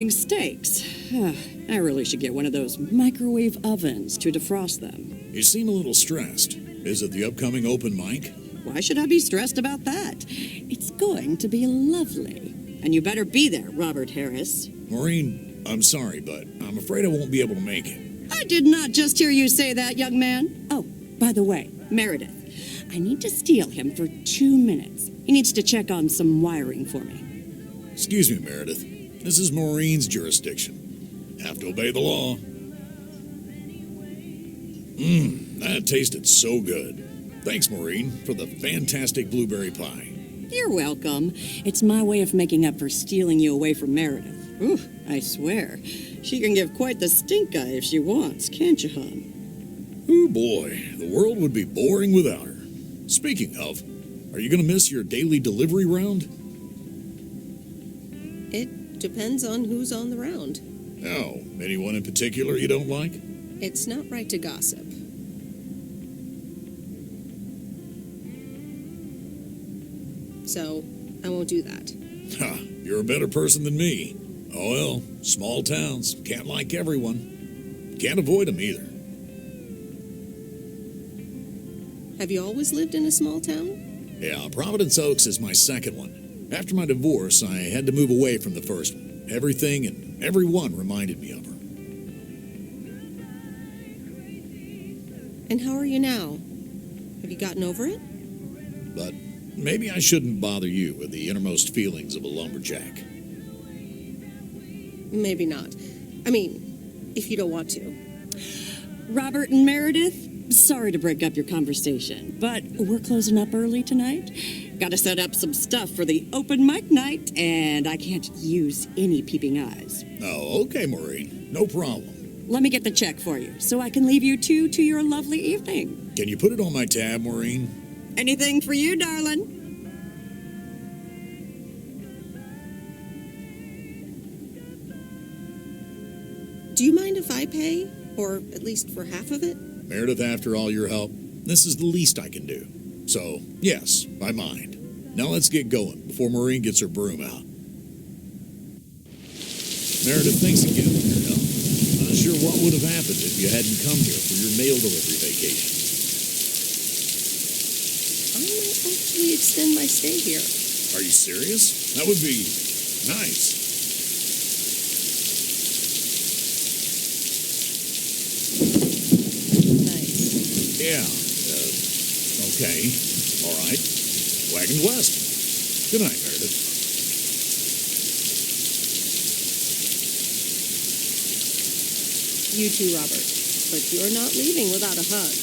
Steaks. I really should get one of those microwave ovens to defrost them. You seem a little stressed. Is it the upcoming open mic? Why should I be stressed about that? It's going to be lovely. And you better be there, Robert Harris. Maureen, I'm sorry, but I'm afraid I won't be able to make it. I did not just hear you say that, young man. Oh, by the way, Meredith. I need to steal him for 2 minutes. He needs to check on some wiring for me. Excuse me, Meredith. This is Maureen's jurisdiction. Have to obey the law. That tasted so good. Thanks, Maureen, for the fantastic blueberry pie. You're welcome. It's my way of making up for stealing you away from Meredith. Ooh, I swear. She can give quite the stink eye if she wants, can't you, hon? Oh boy, the world would be boring without her. Speaking of, are you going to miss your daily delivery round? It depends on who's on the round. Oh, anyone in particular you don't like? It's not right to gossip. So, I won't do that. Ha, you're a better person than me. Oh well, small towns, can't like everyone. Can't avoid them either. Have you always lived in a small town? Yeah, Providence Oaks is my second one. After my divorce, I had to move away from the first one. Everything and everyone reminded me of her. And how are you now? Have you gotten over it? But maybe I shouldn't bother you with the innermost feelings of a lumberjack. Maybe not. I mean, if you don't want to. Robert and Meredith, sorry to break up your conversation, but we're closing up early tonight. Got to set up some stuff for the open mic night, and I can't use any peeping eyes. Oh, okay, Maureen. No problem. Let me get the check for you, so I can leave you two to your lovely evening. Can you put it on my tab, Maureen? Anything for you, darling. Do you mind if I pay? Or at least for half of it? Meredith, after all your help, this is the least I can do. So, yes, I mind. Now let's get going before Maureen gets her broom out. Meredith, thanks again for your help. Not sure what would have happened if you hadn't come here for your mail delivery vacation. I might actually extend my stay here. Are you serious? That would be nice. Yeah, okay, all right. Wagons west. Good night, Meredith. You too, Robert. But you're not leaving without a hug.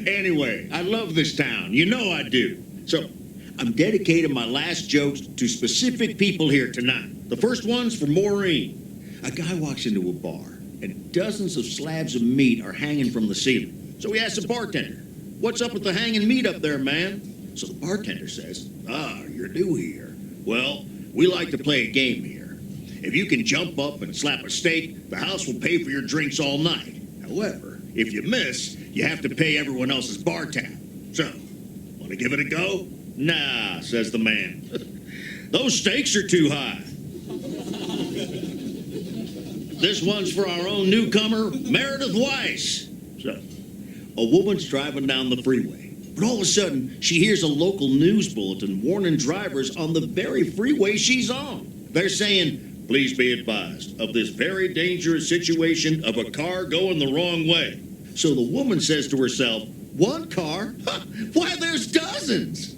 Anyway, I love this town. You know I do. So, I'm dedicating my last jokes to specific people here tonight. The first one's for Maureen. A guy walks into a bar, and dozens of slabs of meat are hanging from the ceiling. So he asks the bartender, "What's up with the hanging meat up there, man?" So the bartender says, "You're new here. Well, we like to play a game here. If you can jump up and slap a steak, the house will pay for your drinks all night. However, if you miss, you have to pay everyone else's bar tab. So, want to give it a go?" "Nah," says the man. "Those stakes are too high." This one's for our own newcomer, Meredith Weiss. So, a woman's driving down the freeway. But all of a sudden, she hears a local news bulletin warning drivers on the very freeway she's on. They're saying, please be advised of this very dangerous situation of a car going the wrong way. So the woman says to herself, one car? Huh, why, there's dozens.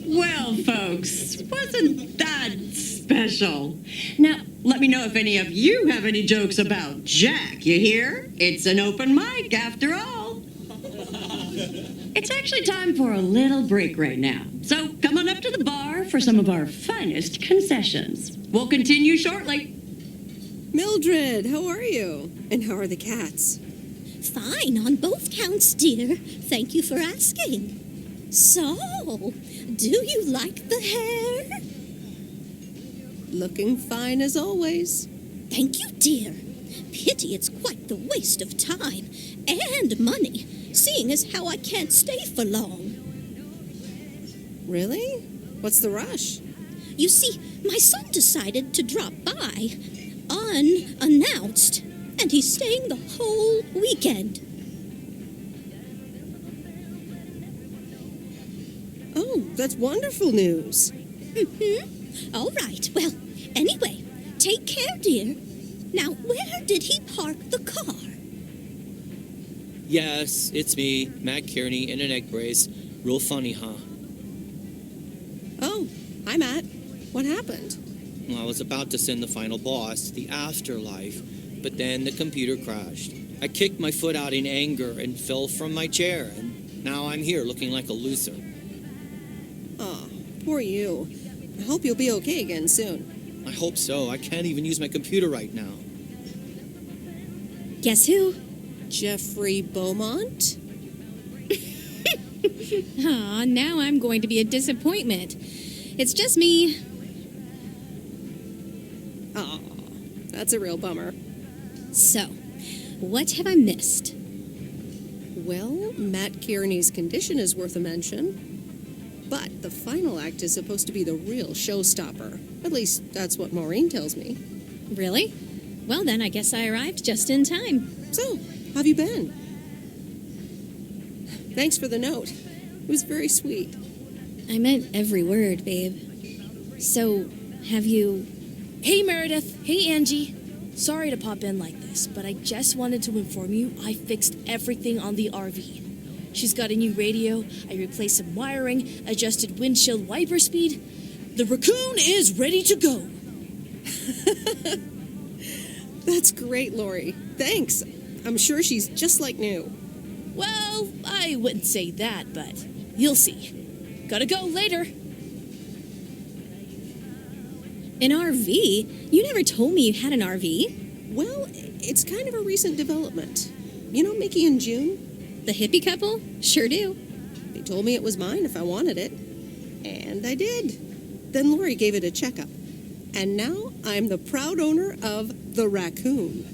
Well, folks, wasn't that special? Now, let me know if any of you have any jokes about Jack, you hear? It's an open mic after all. It's actually time for a little break right now. So come on up to the bar for some of our finest concessions. We'll continue shortly. Mildred, how are you? And how are the cats? Fine on both counts, dear. Thank you for asking. So, do you like the hair? Looking fine as always. Thank you, dear. Pity it's quite the waste of time and money, seeing as how I can't stay for long. Really? What's the rush? You see, my son decided to drop by, unannounced, and he's staying the whole weekend. Oh, that's wonderful news. All right. Well, anyway, take care, dear. Now, where did he park the car? Yes, it's me, Matt Kearney, in an egg brace. Real funny, huh? Oh, hi, Matt. What happened? Well, I was about to send the final boss to the afterlife, but then the computer crashed. I kicked my foot out in anger and fell from my chair, and now I'm here looking like a loser. Oh, poor you. I hope you'll be okay again soon. I hope so. I can't even use my computer right now. Guess who? Jeffrey Beaumont? Aw, now I'm going to be a disappointment. It's just me. Oh, that's a real bummer. So, what have I missed? Well, Matt Kearney's condition is worth a mention. But the final act is supposed to be the real showstopper. At least, that's what Maureen tells me. Really? Well, then I guess I arrived just in time. So, how have you been? Thanks for the note. It was very sweet. I meant every word, babe. So, have you... Hey, Meredith. Hey, Angie. Sorry to pop in like this, but I just wanted to inform you I fixed everything on the RV. She's got a new radio, I replaced some wiring, adjusted windshield wiper speed. The raccoon is ready to go. That's great, Lori. Thanks. I'm sure she's just like new. Well, I wouldn't say that, but you'll see. Gotta go later. An RV? You never told me you had an RV. Well, it's kind of a recent development. You know Mickey and June? The hippie couple? Sure do. They told me it was mine if I wanted it. And I did. Then Lori gave it a checkup. And now I'm the proud owner of the raccoon.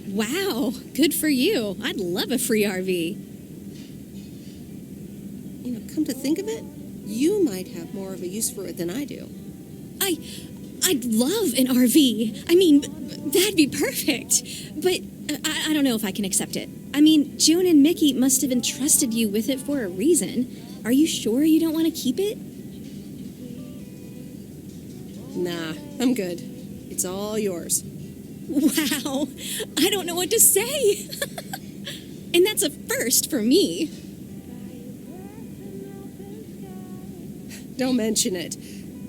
Wow, good for you. I'd love a free RV. You know, come to think of it, you might have more of a use for it than I do. I'd love an RV. I mean, that'd be perfect. But I don't know if I can accept it. I mean, June and Mickey must have entrusted you with it for a reason. Are you sure you don't want to keep it? Nah, I'm good. It's all yours. Wow, I don't know what to say. And that's a first for me. Don't mention it.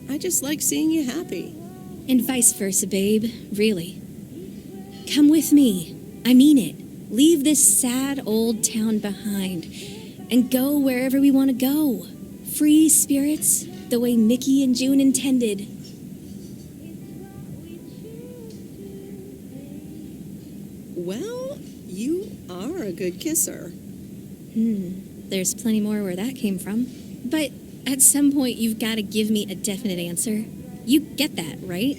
I just like seeing you happy. And vice versa, babe. Really. Come with me. I mean it. Leave this sad old town behind and go wherever we want to go. Free spirits, the way Mickey and June intended. Well, you are a good kisser. There's plenty more where that came from. But at some point, you've got to give me a definite answer. You get that, right?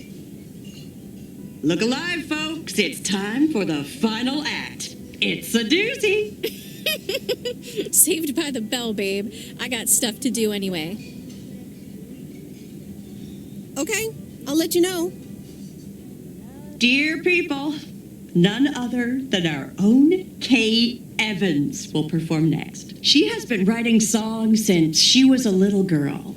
Look alive, folks. It's time for the final act. It's a doozy. Saved by the bell, babe. I got stuff to do anyway. Okay, I'll let you know. Dear people, none other than our own Kate Evans will perform next. She has been writing songs since she was a little girl.